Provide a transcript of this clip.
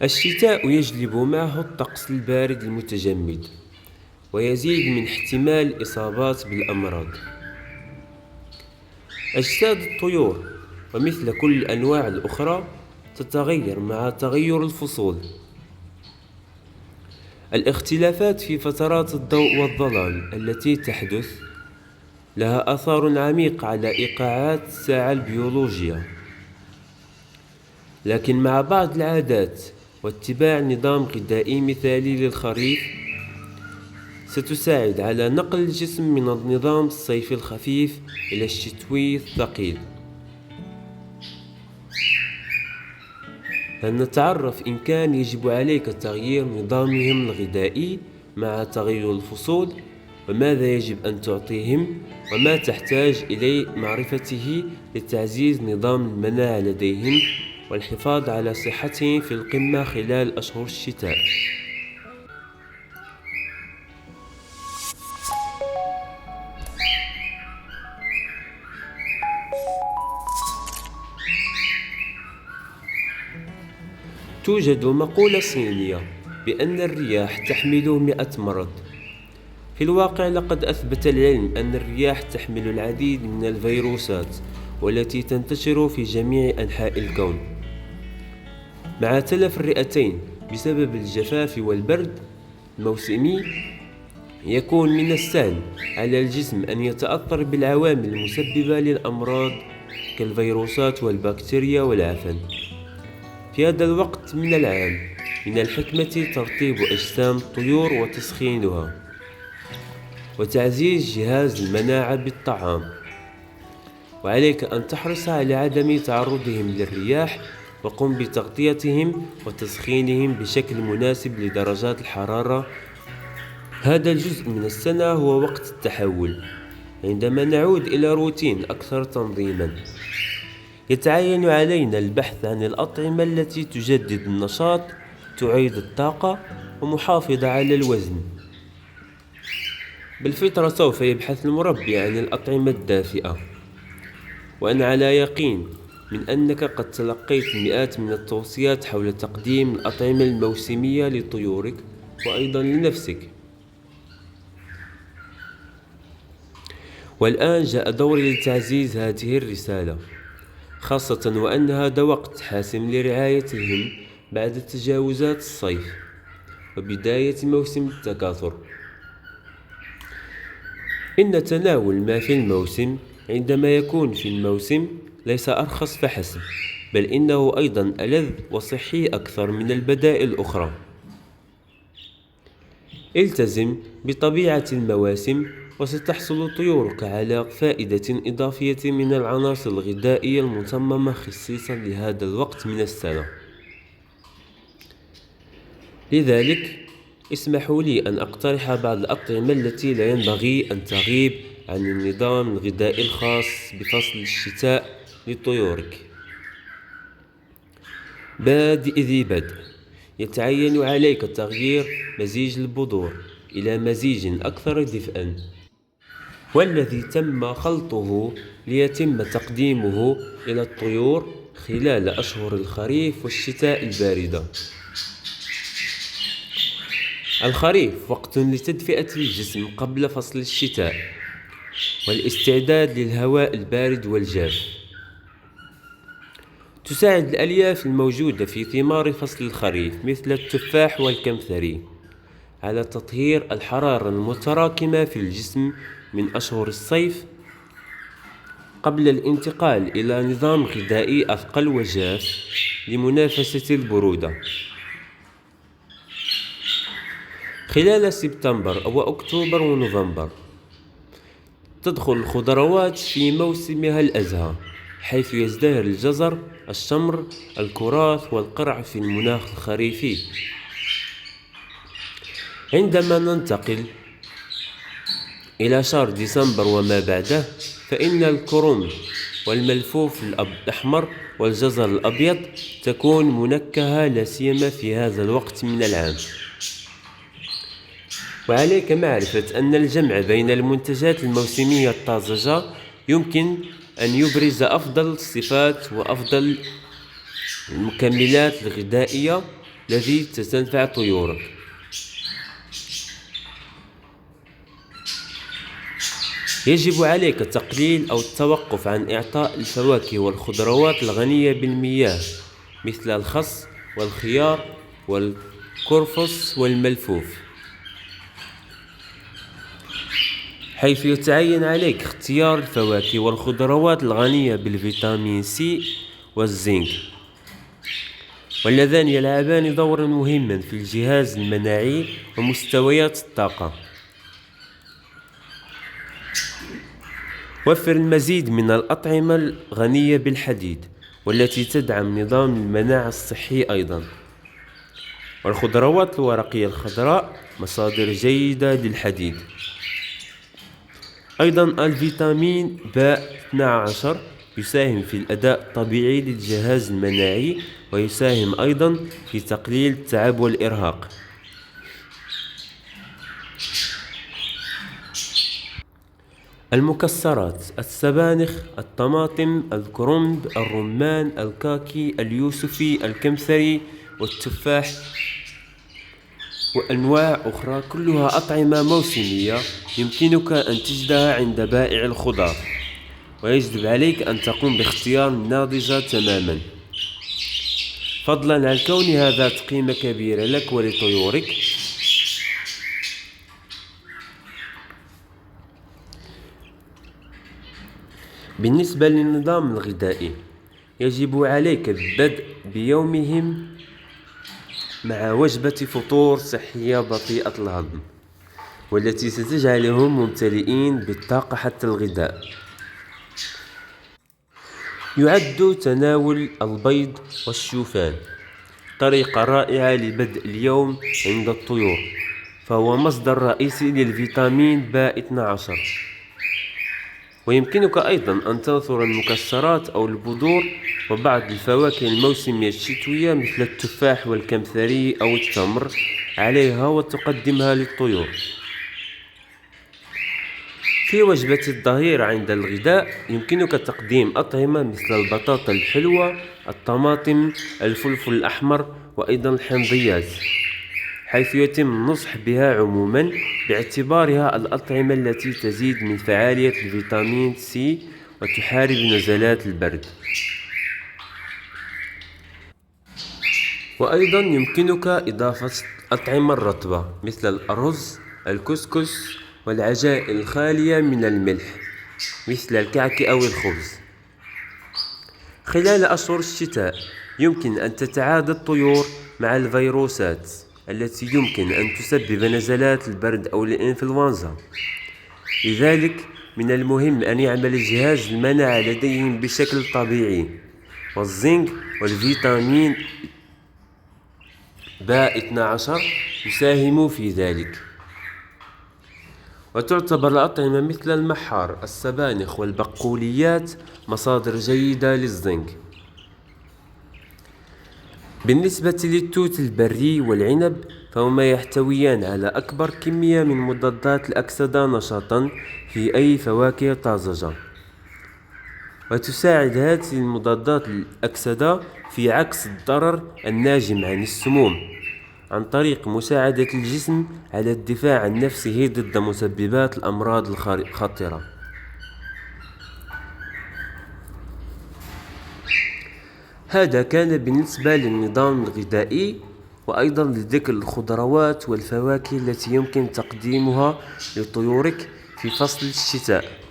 الشتاء يجلب معه الطقس البارد المتجمد، ويزيد من احتمال الإصابات بالأمراض. أجساد الطيور ومثل كل الأنواع الأخرى تتغير مع تغير الفصول. الاختلافات في فترات الضوء والظلام التي تحدث لها آثار عميقة على إيقاعات الساعة البيولوجية، لكن مع بعض العادات واتباع نظام غذائي مثالي للخريف ستساعد على نقل الجسم من النظام الصيفي الخفيف إلى الشتوي الثقيل. لنتعرف إن كان يجب عليك تغيير نظامهم الغذائي مع تغير الفصول، وماذا يجب أن تعطيهم، وما تحتاج إلى معرفته لتعزيز نظام المناعة لديهم والحفاظ على صحتهم في القمة خلال أشهر الشتاء. توجد مقولة صينية بأن الرياح تحمل 100 مرض. في الواقع لقد أثبت العلم أن الرياح تحمل العديد من الفيروسات والتي تنتشر في جميع أنحاء الكون. مع تلف الرئتين بسبب الجفاف والبرد الموسمي، يكون من السهل على الجسم أن يتأثر بالعوامل المسببة للأمراض كالفيروسات والبكتيريا والعفن. في هذا الوقت من العام من الحكمة ترطيب أجسام الطيور وتسخينها، وتعزيز جهاز المناعة بالطعام. وعليك أن تحرص على عدم تعرضهم للرياح، وقم بتغطيتهم وتسخينهم بشكل مناسب لدرجات الحرارة. هذا الجزء من السنة هو وقت التحول، عندما نعود إلى روتين أكثر تنظيما. يتعين علينا البحث عن الأطعمة التي تجدد النشاط، تعيد الطاقة، ومحافظة على الوزن. بالفطرة سوف يبحث المربي عن الأطعمة الدافئة، وأنا على يقين من أنك قد تلقيت المئات من التوصيات حول تقديم الأطعمة الموسمية لطيورك وأيضا لنفسك. والآن جاء دوري لتعزيز هذه الرسالة، خاصة وأن هذا وقت حاسم لرعايتهم بعد تجاوزات الصيف وبداية موسم التكاثر. إن تناول ما في الموسم عندما يكون في الموسم ليس أرخص فحسب، بل إنه أيضا ألذ وصحي أكثر من البدائل الأخرى. التزم بطبيعة المواسم وستحصل طيورك على فائدة إضافية من العناصر الغذائية المصممة خصيصا لهذا الوقت من السنة. لذلك اسمحوا لي أن أقترح بعض الأطعمة التي لا ينبغي أن تغيب عن النظام الغذائي الخاص بفصل الشتاء لطيورك. بادئ ذي بدء، يتعين عليك تغيير مزيج البذور إلى مزيج أكثر دفئا، والذي تم خلطه ليتم تقديمه إلى الطيور خلال أشهر الخريف والشتاء الباردة. الخريف وقت لتدفئة الجسم قبل فصل الشتاء والاستعداد للهواء البارد والجاف. تساعد الألياف الموجودة في ثمار فصل الخريف مثل التفاح والكمثري على تطهير الحرارة المتراكمة في الجسم من أشهر الصيف قبل الانتقال إلى نظام غذائي أثقل وجاف لمنافسة البرودة. خلال سبتمبر وأكتوبر ونوفمبر تدخل الخضروات في موسمها الأزهى، حيث يزدهر الجزر، التمر، الكراث والقرع في المناخ الخريفي. عندما ننتقل إلى شهر ديسمبر وما بعده، فإن الكرنب والملفوف الأحمر والجزر الأبيض تكون منكهة لا سيما في هذا الوقت من العام. وعليك معرفة أن الجمع بين المنتجات الموسمية الطازجة يمكن أن يبرز أفضل الصفات وأفضل المكملات الغذائية الذي تنفع طيورك. يجب عليك تقليل أو التوقف عن إعطاء الفواكه والخضروات الغنية بالمياه مثل الخس والخيار والكرفس والملفوف، حيث يتعين عليك اختيار الفواكه والخضروات الغنية بالفيتامين سي والزنك، واللذان يلعبان دورا مهما في الجهاز المناعي ومستويات الطاقة. وفر المزيد من الأطعمة الغنية بالحديد والتي تدعم نظام المناعة الصحي أيضا، والخضروات الورقية الخضراء مصادر جيدة للحديد. أيضا الفيتامين ب12 يساهم في الأداء الطبيعي للجهاز المناعي، ويساهم أيضا في تقليل التعب والإرهاق. المكسرات: السبانخ، الطماطم، الكرنب، الرمان، الكاكي، اليوسفي، الكمثري، والتفاح، وأنواع أخرى كلها أطعمة موسمية يمكنك أن تجدها عند بائع الخضار، ويجب عليك أن تقوم باختيار ناضجة تماما، فضلا عن كونها ذات قيمة كبيرة لك ولطيورك. بالنسبة للنظام الغذائي، يجب عليك البدء بيومهم مع وجبة فطور صحية بطيئة الهضم، والتي ستجعلهم ممتلئين بالطاقة حتى الغذاء. يعد تناول البيض والشوفان طريقة رائعة لبدء اليوم عند الطيور، فهو مصدر رئيسي للفيتامين ب12. ويمكنك أيضا أن تنثر المكسرات أو البذور وبعض الفواكه الموسمية الشتوية مثل التفاح والكمثري أو التمر عليها وتقدمها للطيور. في وجبة الظهيرة عند الغداء يمكنك تقديم أطعمة مثل البطاطا الحلوة، الطماطم، الفلفل الأحمر، وأيضا الحمضيات، حيث يتم النصح بها عموما باعتبارها الأطعمة التي تزيد من فعالية الفيتامين سي وتحارب نزلات البرد. وأيضا يمكنك إضافة الأطعمة الرطبة مثل الأرز، الكسكس، والعجائن الخالية من الملح مثل الكعك أو الخبز. خلال أشهر الشتاء يمكن أن تتعادى الطيور مع الفيروسات التي يمكن أن تسبب نزلات البرد أو الإنفلونزا، لذلك من المهم أن يعمل الجهاز المناعي لديهم بشكل طبيعي، والزنك والفيتامين ب12 يساهم في ذلك. وتعتبر الأطعمة مثل المحار، السبانخ، والبقوليات مصادر جيدة للزنك. بالنسبة للتوت البري والعنب فهما يحتويان على أكبر كمية من مضادات الأكسدة نشاطا في أي فواكه طازجة، وتساعد هذه المضادات الأكسدة في عكس الضرر الناجم عن السموم عن طريق مساعدة الجسم على الدفاع عن نفسه ضد مسببات الأمراض الخطرة. هذا كان بالنسبة للنظام الغذائي، وأيضا لذكر الخضروات والفواكه التي يمكن تقديمها لطيورك في فصل الشتاء.